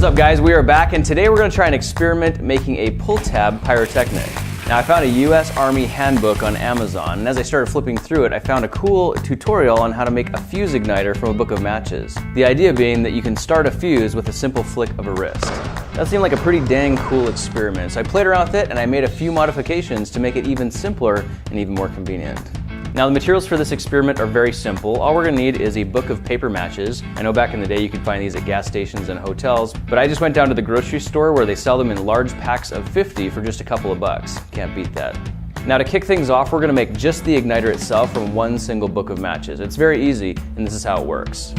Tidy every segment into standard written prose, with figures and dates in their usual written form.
What's up guys, we are back and today we're going to try an experiment making a pull tab pyrotechnic. Now I found a US Army handbook on Amazon, and as I started flipping through it I found a cool tutorial on how to make a fuse igniter from a book of matches. The idea being that you can start a fuse with a simple flick of a wrist. That seemed like a pretty dang cool experiment, so I played around with it and I made a few modifications to make it even simpler and even more convenient. Now the materials for this experiment are very simple. All we're going to need is a book of paper matches. I know back in the day you could find these at gas stations and hotels, but I just went down to the grocery store where they sell them in large packs of 50 for just a couple of bucks. Can't beat that. Now to kick things off, we're going to make just the igniter itself from one single book of matches. It's very easy and this is how it works.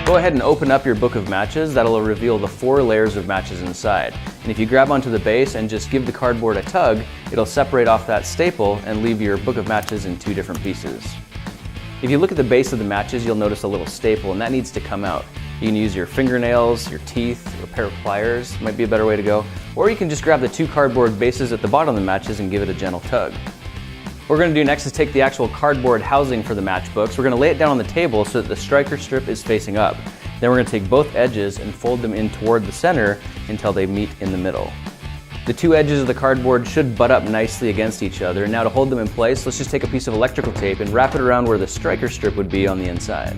Go ahead and open up your book of matches. That'll reveal the 4 layers of matches inside. And if you grab onto the base and just give the cardboard a tug, it'll separate off that staple and leave your book of matches in 2 different pieces. If you look at the base of the matches, you'll notice a little staple and that needs to come out. You can use your fingernails, your teeth, or a pair of pliers, might be a better way to go. Or you can just grab the 2 cardboard bases at the bottom of the matches and give it a gentle tug. What we're going to do next is take the actual cardboard housing for the matchbooks. We're going to lay it down on the table so that the striker strip is facing up. Then we're going to take both edges and fold them in toward the center until they meet in the middle. The 2 edges of the cardboard should butt up nicely against each other. Now to hold them in place, let's just take a piece of electrical tape and wrap it around where the striker strip would be on the inside.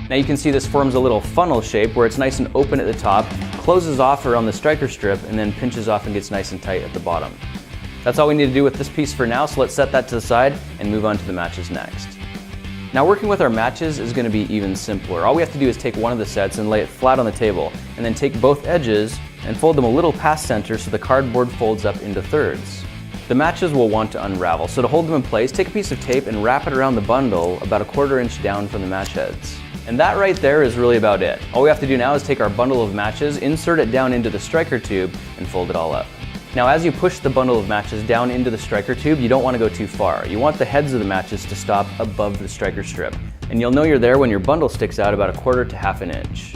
Now you can see this forms a little funnel shape where it's nice and open at the top, closes off around the striker strip, and then pinches off and gets nice and tight at the bottom. That's all we need to do with this piece for now, so let's set that to the side and move on to the matches next. Now working with our matches is going to be even simpler. All we have to do is take one of the sets and lay it flat on the table, and then take both edges and fold them a little past center so the cardboard folds up into thirds. The matches will want to unravel, so to hold them in place, take a piece of tape and wrap it around the bundle about a 1/4 inch down from the match heads. And that right there is really about it. All we have to do now is take our bundle of matches, insert it down into the striker tube, and fold it all up. Now as you push the bundle of matches down into the striker tube, you don't want to go too far. You want the heads of the matches to stop above the striker strip. And you'll know you're there when your bundle sticks out about a 1/4 to 1/2 inch.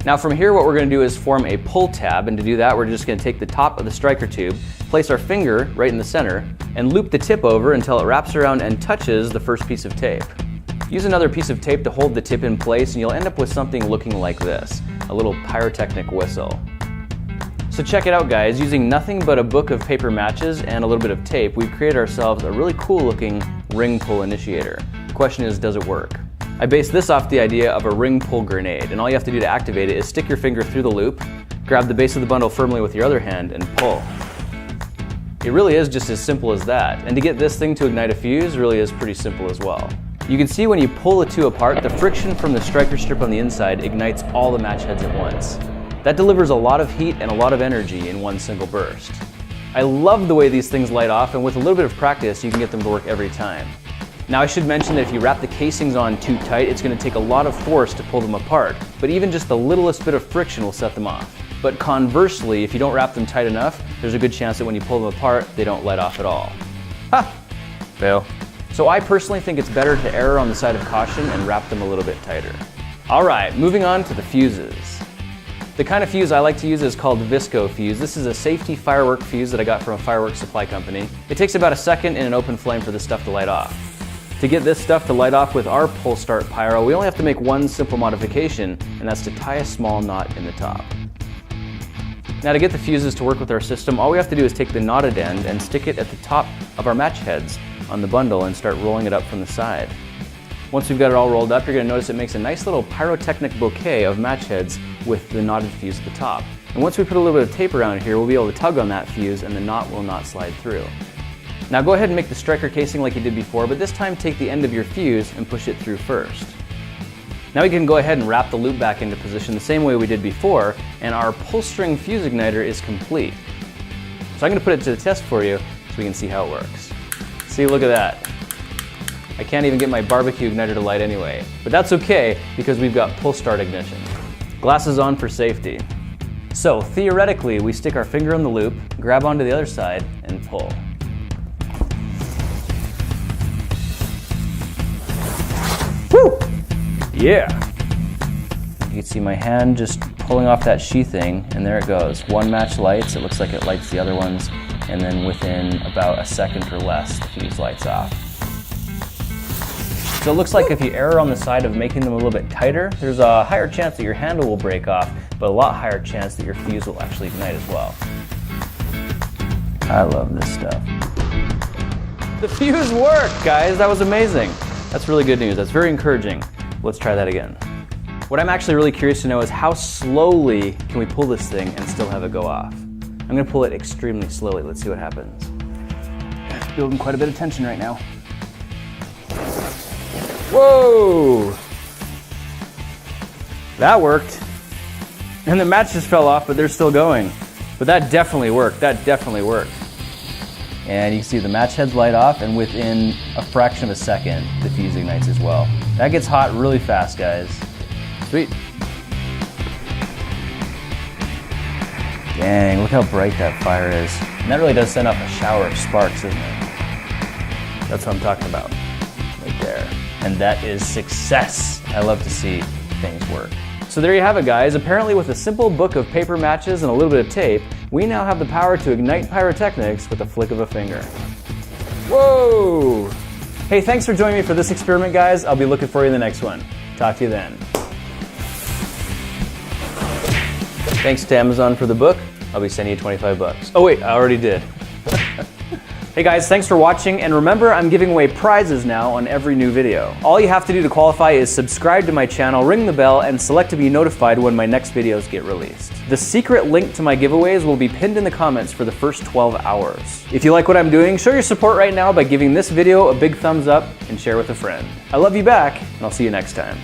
Now from here what we're going to do is form a pull tab, and to do that we're just going to take the top of the striker tube, place our finger right in the center, and loop the tip over until it wraps around and touches the first piece of tape. Use another piece of tape to hold the tip in place and you'll end up with something looking like this, a little pyrotechnic whistle. So check it out guys, using nothing but a book of paper matches and a little bit of tape, we've created ourselves a really cool looking ring pull initiator. The question is, does it work? I based this off the idea of a ring pull grenade, and all you have to do to activate it is stick your finger through the loop, grab the base of the bundle firmly with your other hand, and pull. It really is just as simple as that, and to get this thing to ignite a fuse really is pretty simple as well. You can see when you pull the 2 apart, the friction from the striker strip on the inside ignites all the match heads at once. That delivers a lot of heat and a lot of energy in one single burst. I love the way these things light off, and with a little bit of practice you can get them to work every time. Now I should mention that if you wrap the casings on too tight, it's going to take a lot of force to pull them apart, but even just the littlest bit of friction will set them off. But conversely, if you don't wrap them tight enough, there's a good chance that when you pull them apart, they don't light off at all. Ha! Fail. So I personally think it's better to err on the side of caution and wrap them a little bit tighter. Alright, moving on to the fuses. The kind of fuse I like to use is called Visco fuse. This is a safety firework fuse that I got from a fireworks supply company. It takes about a second in an open flame for this stuff to light off. To get this stuff to light off with our pull start pyro, we only have to make one simple modification, and that's to tie a small knot in the top. Now to get the fuses to work with our system, all we have to do is take the knotted end and stick it at the top of our match heads on the bundle and start rolling it up from the side. Once we've got it all rolled up, you're going to notice it makes a nice little pyrotechnic bouquet of match heads with the knotted fuse at the top. And once we put a little bit of tape around here, we'll be able to tug on that fuse and the knot will not slide through. Now go ahead and make the striker casing like you did before, but this time take the end of your fuse and push it through first. Now we can go ahead and wrap the loop back into position the same way we did before, and our pull string fuse igniter is complete. So I'm going to put it to the test for you so we can see how it works. See, look at that. I can't even get my barbecue igniter to light anyway, but that's okay because we've got pull start ignition. Glasses on for safety. So theoretically, we stick our finger in the loop, grab onto the other side, and pull. Woo! Yeah! You can see my hand just pulling off that sheathing, and there it goes. One match lights, it looks like it lights the other ones, and then within about a second or less, the fuse lights off. So it looks like if you err on the side of making them a little bit tighter, there's a higher chance that your handle will break off but a lot higher chance that your fuse will actually ignite as well. I love this stuff. The fuse worked, guys. That was amazing. That's really good news. That's very encouraging. Let's try that again. What I'm actually really curious to know is how slowly can we pull this thing and still have it go off? I'm gonna pull it extremely slowly. Let's see what happens. Building quite a bit of tension right now. Whoa! That worked. And the match just fell off, but they're still going. But that definitely worked. That definitely worked. And you can see the match heads light off, and within a fraction of a second, the fuse ignites as well. That gets hot really fast, guys. Sweet. Dang, look how bright that fire is. And that really does send off a shower of sparks, doesn't it? That's what I'm talking about, right there. And that is success. I love to see things work. So there you have it, guys. Apparently with a simple book of paper matches and a little bit of tape, we now have the power to ignite pyrotechnics with the flick of a finger. Whoa! Hey, thanks for joining me for this experiment, guys. I'll be looking for you in the next one. Talk to you then. Thanks to Amazon for the book. I'll be sending you 25 bucks. Oh wait, I already did. Hey guys, thanks for watching, and remember, I'm giving away prizes now on every new video. All you have to do to qualify is subscribe to my channel, ring the bell, and select to be notified when my next videos get released. The secret link to my giveaways will be pinned in the comments for the first 12 hours. If you like what I'm doing, show your support right now by giving this video a big thumbs up and share with a friend. I love you back, and I'll see you next time.